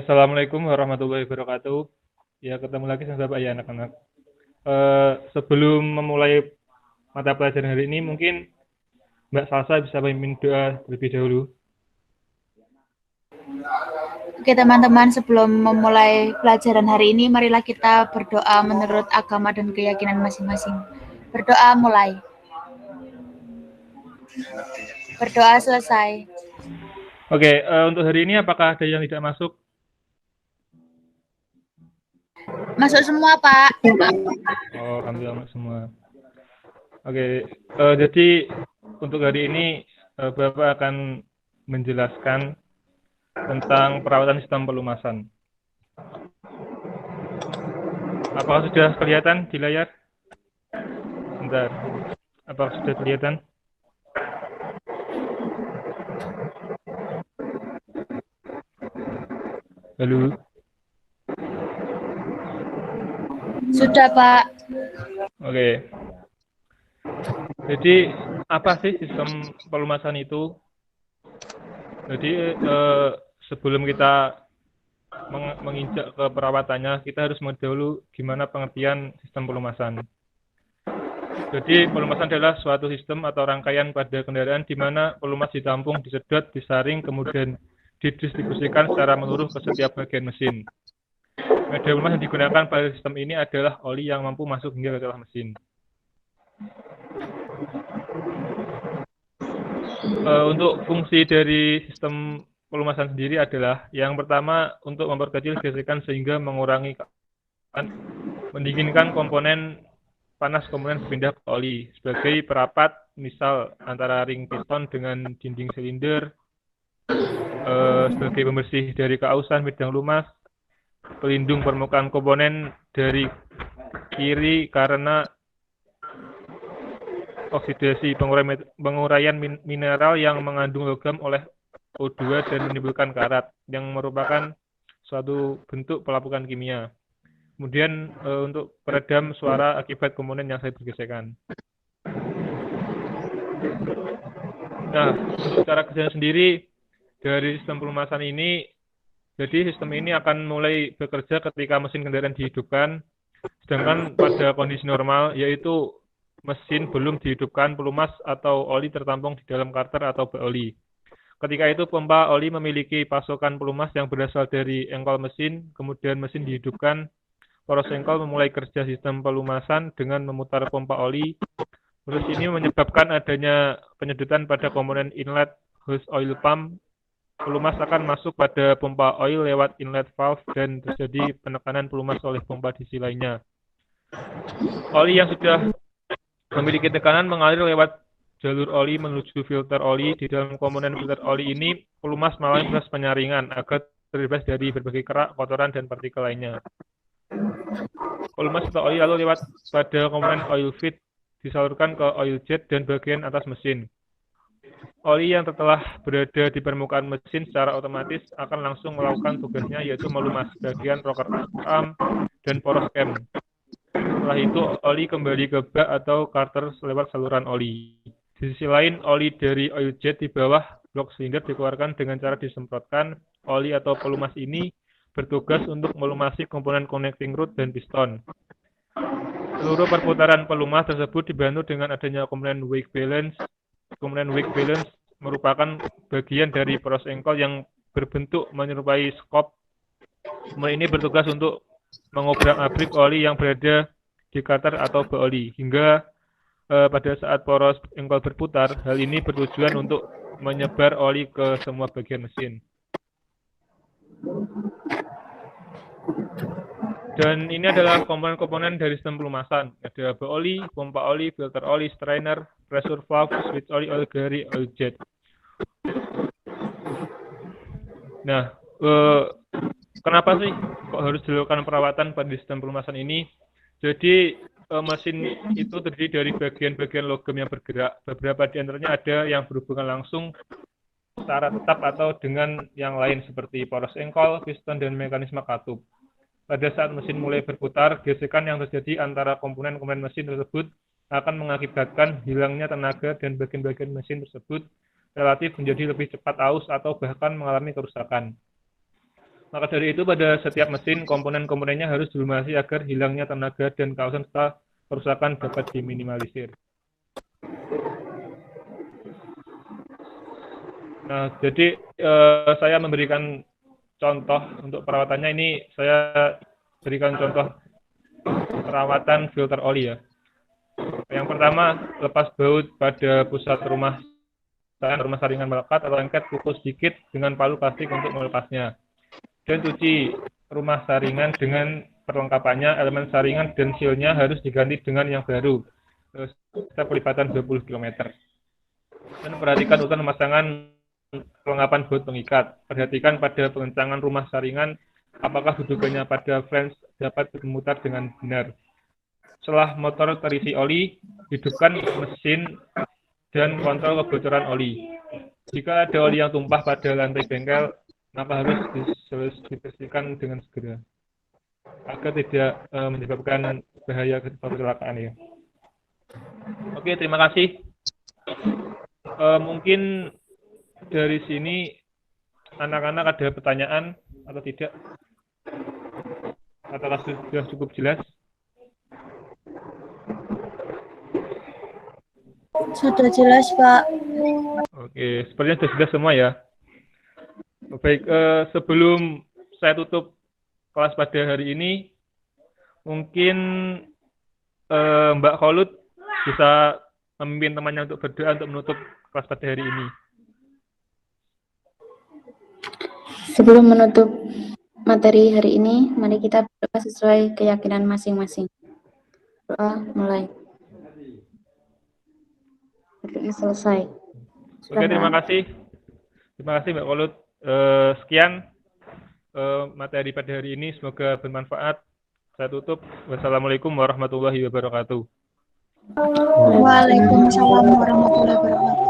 Assalamualaikum warahmatullahi wabarakatuh. Ya, ketemu lagi sama Bapak ya anak-anak. Sebelum memulai mata pelajaran hari ini, mungkin Mbak Salsa bisa memimpin doa terlebih dahulu. Oke teman-teman, sebelum memulai pelajaran hari ini, marilah kita berdoa menurut agama dan keyakinan masing-masing. Berdoa mulai. Berdoa selesai. Oke, untuk hari ini apakah ada yang tidak masuk? Masuk semua, Pak. Oh, alhamdulillah masuk semua. Oke, jadi untuk hari ini Bapak akan menjelaskan tentang perawatan sistem pelumasan. Apakah sudah kelihatan di layar? Bentar. Apakah sudah kelihatan? Halo? Sudah, Pak. Oke. Jadi apa sih sistem pelumasan itu? Jadi sebelum kita menginjak ke perawatannya, kita harus mendahulu gimana pengertian sistem pelumasan. Jadi pelumasan adalah suatu sistem atau rangkaian pada kendaraan di mana pelumas ditampung, disedot, disaring, kemudian didistribusikan secara menyeluruh ke setiap bagian mesin. Media pelumas yang digunakan pada sistem ini adalah oli yang mampu masuk hingga ke dalam mesin. Untuk fungsi dari sistem pelumasan sendiri adalah yang pertama untuk memperkecil gesekan sehingga mengurangi mendinginkan komponen panas komponen berpindah ke oli sebagai perapat misal antara ring piston dengan dinding silinder, sebagai pembersih dari keausan bidang lumas, pelindung permukaan komponen dari kiri karena oksidasi, penguraian mineral yang mengandung logam oleh O2 dan menimbulkan karat yang merupakan suatu bentuk pelapukan kimia. Kemudian untuk peredam suara akibat komponen yang saya bergesekan. Nah, untuk cara kerja sendiri dari sistem pelumasan ini, jadi sistem ini akan mulai bekerja ketika mesin kendaraan dihidupkan, sedangkan pada kondisi normal, yaitu mesin belum dihidupkan, pelumas atau oli tertampung di dalam karter atau bak oli. Ketika itu pompa oli memiliki pasokan pelumas yang berasal dari engkol mesin, kemudian mesin dihidupkan, poros engkol memulai kerja sistem pelumasan dengan memutar pompa oli. Proses ini menyebabkan adanya penyedotan pada komponen inlet hose oil pump. Pelumas akan masuk pada pompa oil lewat inlet valve dan terjadi penekanan pelumas oleh pompa di sisi lainnya. Oli yang sudah memiliki tekanan mengalir lewat jalur oli menuju filter oli. Di dalam komponen filter oli ini, pelumas melalui proses penyaringan agar terbebas dari berbagai kerak, kotoran, dan partikel lainnya. Pelumas atau oli lalu lewat pada komponen oil feed disalurkan ke oil jet dan bagian atas mesin. Oli yang telah berada di permukaan mesin secara otomatis akan langsung melakukan tugasnya, yaitu melumas bagian rocker arm dan poros cam. Setelah itu, oli kembali ke bak atau karter lewat saluran oli. Di sisi lain, oli dari oil jet di bawah blok silinder dikeluarkan dengan cara disemprotkan. Oli atau pelumas ini bertugas untuk melumasi komponen connecting rod dan piston. Seluruh perputaran pelumas tersebut dibantu dengan adanya komponen wake balance. Komponen wake balance merupakan bagian dari poros engkol yang berbentuk menyerupai skop. Komponen ini bertugas untuk mengobrak-abrik oli yang berada di karter atau bak oli hingga pada saat poros engkol berputar. Hal ini bertujuan untuk menyebar oli ke semua bagian mesin. Dan ini adalah komponen-komponen dari sistem pelumasan. Ada bak oli, pompa oli, filter oli, strainer, pressure valve, switch oli, oil gallery, oil jet. Nah, kenapa sih kok harus dilakukan perawatan pada sistem pelumasan ini? Jadi mesin itu terdiri dari bagian-bagian logam yang bergerak. Beberapa di antaranya ada yang berhubungan langsung secara tetap atau dengan yang lain seperti poros engkol, piston, dan mekanisme katup. Pada saat mesin mulai berputar, gesekan yang terjadi antara komponen-komponen mesin tersebut akan mengakibatkan hilangnya tenaga dan bagian-bagian mesin tersebut relatif menjadi lebih cepat aus atau bahkan mengalami kerusakan. Maka dari itu pada setiap mesin, komponen-komponennya harus dilumasi agar hilangnya tenaga dan keausan serta kerusakan dapat diminimalisir. Nah, jadi saya memberikan contoh untuk perawatannya ini, saya berikan contoh perawatan filter oli ya. Yang pertama, lepas baut pada pusat rumah saringan melekat atau lengket, pukul sedikit dengan palu plastik untuk melepasnya. Dan cuci rumah saringan dengan perlengkapannya, elemen saringan dan sealnya harus diganti dengan yang baru. Setiap pelipatan 20 km. Dan perhatikan urutan pemasangan perlengkapan baut pengikat. Perhatikan pada pengencangan rumah saringan, apakah dudukannya pada flange dapat memutar dengan benar. Setelah motor terisi oli, hidupkan mesin dan kontrol kebocoran oli. Jika ada oli yang tumpah pada lantai bengkel, maka harus dibersihkan dengan segera agar tidak menyebabkan bahaya kecelakaan ya. Oke, terima kasih. Mungkin dari sini anak-anak ada pertanyaan atau tidak? Apakah sudah cukup jelas? Sudah jelas, Pak. Oke, sepertinya sudah jelas semua ya. Baik, sebelum saya tutup kelas pada hari ini, mungkin Mbak Kholut bisa memimpin temannya untuk berdoa untuk menutup kelas pada hari ini. Sebelum menutup materi hari ini, mari kita berdoa sesuai keyakinan masing-masing. Doa mulai. Berdoa selesai. Oke, terima kasih. Terima kasih Mbak Kholut. Sekian materi pada hari ini, semoga bermanfaat. Saya tutup. Wassalamualaikum warahmatullahi wabarakatuh. Waalaikumsalam warahmatullahi wabarakatuh.